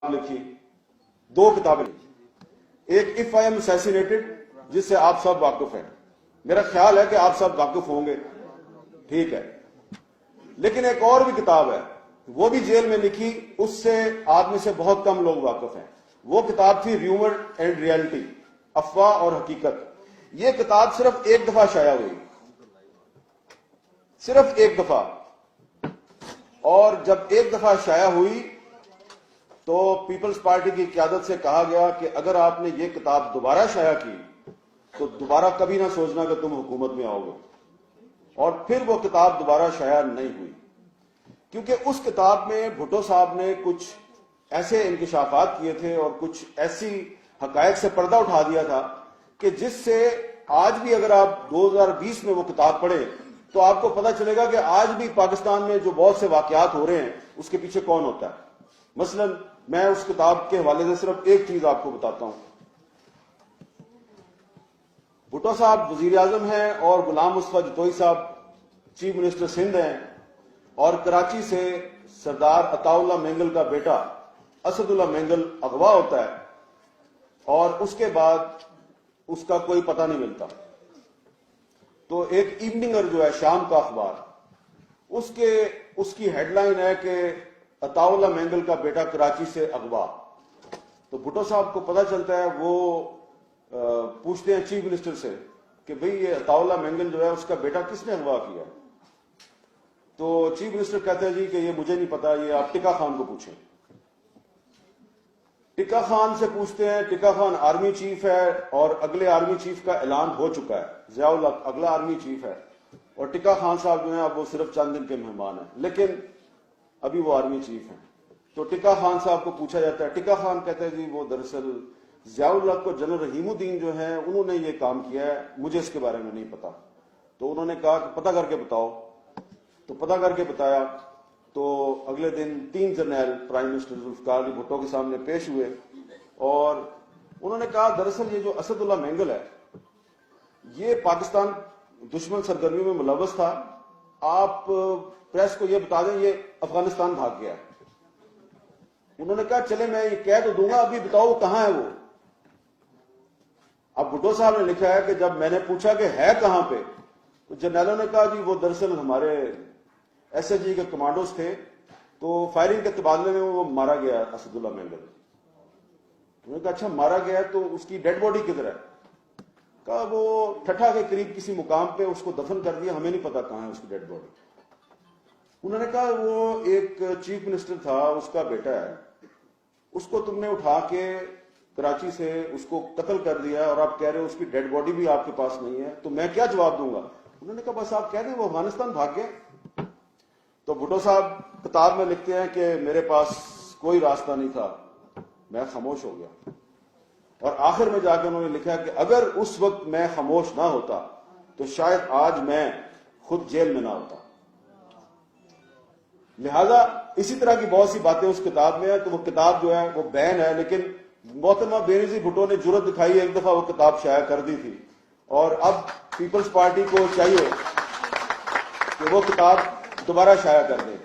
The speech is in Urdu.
لکھی، دو کتابیں لکھی، ایک اف آئی ایم اسیسینیٹڈ جس سے آپ سب واقف ہیں، میرا خیال ہے کہ آپ سب واقف ہوں گے، ٹھیک ہے، لیکن ایک اور بھی کتاب ہے وہ بھی جیل میں لکھی، اس سے آدمی سے بہت کم لوگ واقف ہیں، وہ کتاب تھی ریومر اینڈ ریئلٹی، افواہ اور حقیقت۔ یہ کتاب صرف ایک دفعہ شائع ہوئی، صرف ایک دفعہ، اور جب ایک دفعہ شائع ہوئی تو پیپلز پارٹی کی قیادت سے کہا گیا کہ اگر آپ نے یہ کتاب دوبارہ شائع کی تو دوبارہ کبھی نہ سوچنا کہ تم حکومت میں آؤ گے، اور پھر وہ کتاب دوبارہ شائع نہیں ہوئی، کیونکہ اس کتاب میں بھٹو صاحب نے کچھ ایسے انکشافات کیے تھے اور کچھ ایسی حقائق سے پردہ اٹھا دیا تھا کہ جس سے آج بھی اگر آپ 2020 میں وہ کتاب پڑھیں تو آپ کو پتہ چلے گا کہ آج بھی پاکستان میں جو بہت سے واقعات ہو رہے ہیں اس کے پیچھے کون ہوتا ہے۔ مثلا میں اس کتاب کے حوالے سے صرف ایک چیز آپ کو بتاتا ہوں۔ بھٹو صاحب وزیر اعظم ہیں اور غلام مصطفیٰ جتوئی صاحب چیف منسٹر سندھ ہیں، اور کراچی سے سردار عطا اللہ مینگل کا بیٹا اسد اللہ مینگل اغوا ہوتا ہے، اور اس کے بعد اس کا کوئی پتہ نہیں ملتا۔ تو ایک ایوننگر جو ہے شام کا اخبار، اس کی ہیڈ لائن ہے کہ عطا اللہ مینگل کا بیٹا کراچی سے اغوا۔ تو بھٹو صاحب کو پتہ چلتا ہے، وہ پوچھتے ہیں چیف منسٹر سے کہ بھئی یہ عطا اللہ مینگل جو ہے اس کا بیٹا کس نے اغوا کیا؟ تو چیف منسٹر کہتے ہیں جی کہ یہ مجھے نہیں پتا، یہ آپ ٹکا خان کو پوچھیں۔ ٹکا خان سے پوچھتے ہیں، ٹکا خان آرمی چیف ہے اور اگلے آرمی چیف کا اعلان ہو چکا ہے، ضیاء الحق اگلا آرمی چیف ہے، اور ٹکا خان صاحب جو ہیں اب وہ صرف چند دن کے مہمان ہیں، لیکن ابھی وہ آرمی چیف ہیں۔ تو ٹکا خان صاحب کو پوچھا جاتا ہے، ٹکا خان کہتے ہیں جی وہ دراصل ضیاء الحق کو جنرل رحیم الدین جو ہیں انہوں نے یہ کام کیا ہے، مجھے اس کے بارے میں نہیں پتا۔ تو انہوں نے کہا کہ پتہ کر کے بتاؤ، تو پتہ کر کے بتایا، تو اگلے دن 3 جرنیل پرائم منسٹر ذوالفقار علی بھٹو کے سامنے پیش ہوئے، اور انہوں نے کہا دراصل یہ جو اسد اللہ مینگل ہے یہ پاکستان دشمن سرگرمیوں میں ملوث تھا، آپ پریس کو یہ بتا دیں یہ افغانستان بھاگ گیا۔ انہوں نے کہا چلے میں یہ کہہ تو دوں گا، ابھی بتاؤ کہاں ہے وہ۔ اب بھٹو صاحب نے لکھا ہے کہ جب میں نے پوچھا کہ ہے کہاں پہ، تو جرنیلوں نے کہا جی وہ دراصل ہمارے ایس ایس جی کے کمانڈوز تھے، تو فائرنگ کے تبادلے میں وہ مارا گیا اسد اللہ مینگل۔ انہوں نے کہا اچھا مارا گیا تو اس کی ڈیڈ باڈی کدھر ہے؟ کہا وہ ٹھٹھا کے قریب کسی مقام پہ اس کو دفن کر دیا، ہمیں نہیں پتا کہاں ہے اس کی ڈیڈ باڈی۔ انہوں نے کہا وہ ایک چیف منسٹر تھا، اس کا بیٹا ہے، اس کو تم نے اٹھا کے کراچی سے اس کو قتل کر دیا اور آپ کہہ رہے ہو اس کی ڈیڈ باڈی بھی آپ کے پاس نہیں ہے، تو میں کیا جواب دوں گا؟ انہوں نے کہا بس آپ کہہ دیں وہ افغانستان بھاگ گیا۔ تو بھٹو صاحب کتاب میں لکھتے ہیں کہ میرے پاس کوئی راستہ نہیں تھا، میں خاموش ہو گیا، اور آخر میں جا کے انہوں نے لکھا کہ اگر اس وقت میں خاموش نہ ہوتا تو شاید آج میں خود جیل میں نہ ہوتا۔ لہذا اسی طرح کی بہت سی باتیں اس کتاب میں ہیں، تو وہ کتاب جو ہے وہ بین ہے، لیکن محترمہ بینظیر بھٹو نے جرأت دکھائی، ایک دفعہ وہ کتاب شائع کر دی تھی، اور اب پیپلز پارٹی کو چاہیے کہ وہ کتاب دوبارہ شائع کر دیں۔